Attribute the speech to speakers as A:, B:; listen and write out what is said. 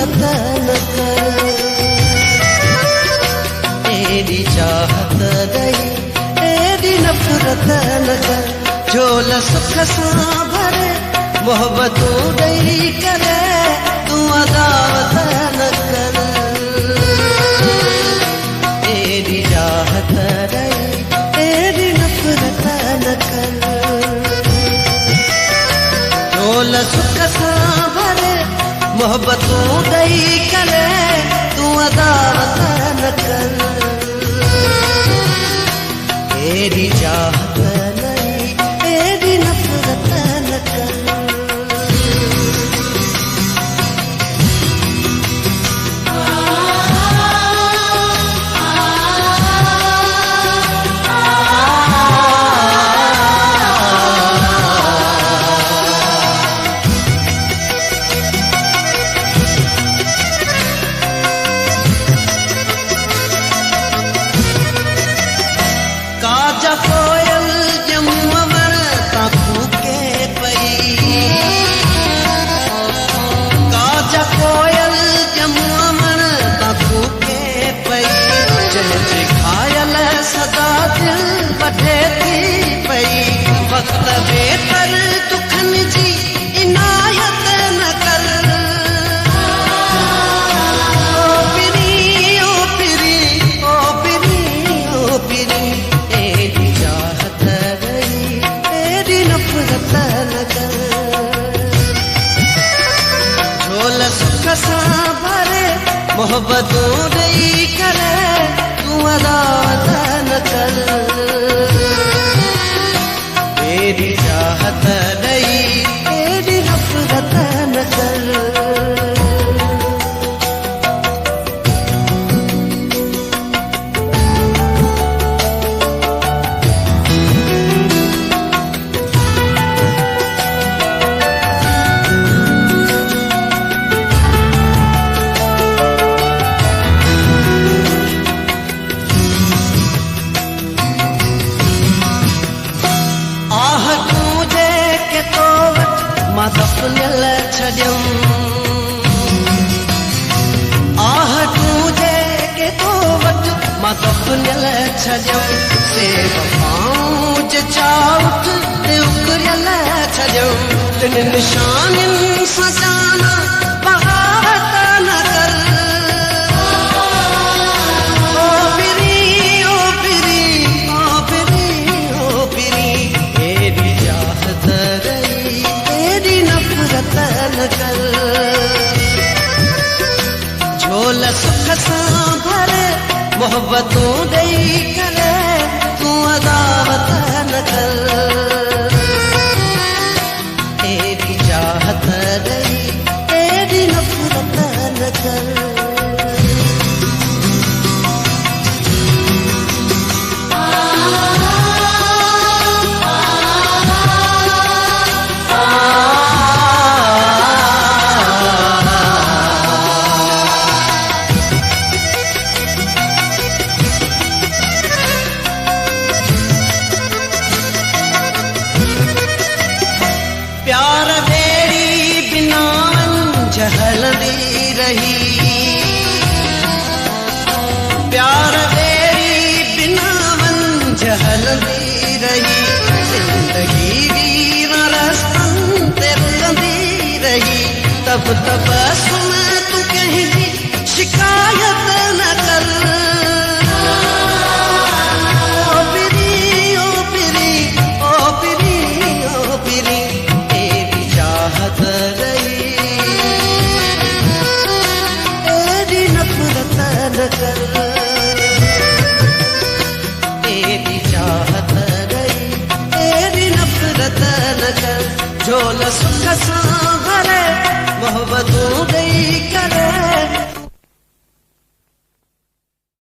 A: नफरत न कर, तेरी चाहत रही तेरी नफरत न कर। झोल सुख सां भरे मोहब्बतूं ॾेई करे तूं अदावत न कर, तेरी चाहत रही तेरी नफरत न कर। झोल सुख सां भरे मोहब्बतूं ॾेई करे तूं अदावत न कर, तेरी चाहत नहीं तेरी नफरत न कर। कोयल जमुअवर ताकू के पई, काजा कोयल जमुअवर ताकू के पई। जंहिंजे घायल सदा दिल वठे थी पई, वक्त बेतर दुखनि जी इनायत न कर। ओ पिरी ओ पिरी ओ पिरी ओ पिरी, झोल सुख सां भरे मोहब्बतूं ॾेई करे तूं अदावत न कर, तेरी चाहत ॾेई तेरी नफरत न कर। मां दफ़नियल छॾियम, आह तूं जेके तो वटि मां दफ़नियल छॾियम। से वफ़ाऊं जे चाउठ ते उकरियल छॾियम, तिन निशानियुनि सां जाना बग़ावत न कर। ओ पिरी ओ पिरी ओ पिरी ओ पिरी, तेरी चाहत रही तेरी नफरत न कर। झोल सुख सां भरे मोहब्बतूं ॾेई करे तूं अदावत न कर, तेरी चाहत रही तेरी नफरत न कर। प्यार बेड़ी बिना हलंदी रही, प्यार बेड़ी बिना हलंदी रही। जिंदगी वीर रस्तन ते रुलंदी रही, तब सुन तू कहीं भी शिकायत न कर। ओ पिरी ओ पिरी ओ पिरी ओ पिरी, तेरी चाहत रही तेरी नफरत न कर।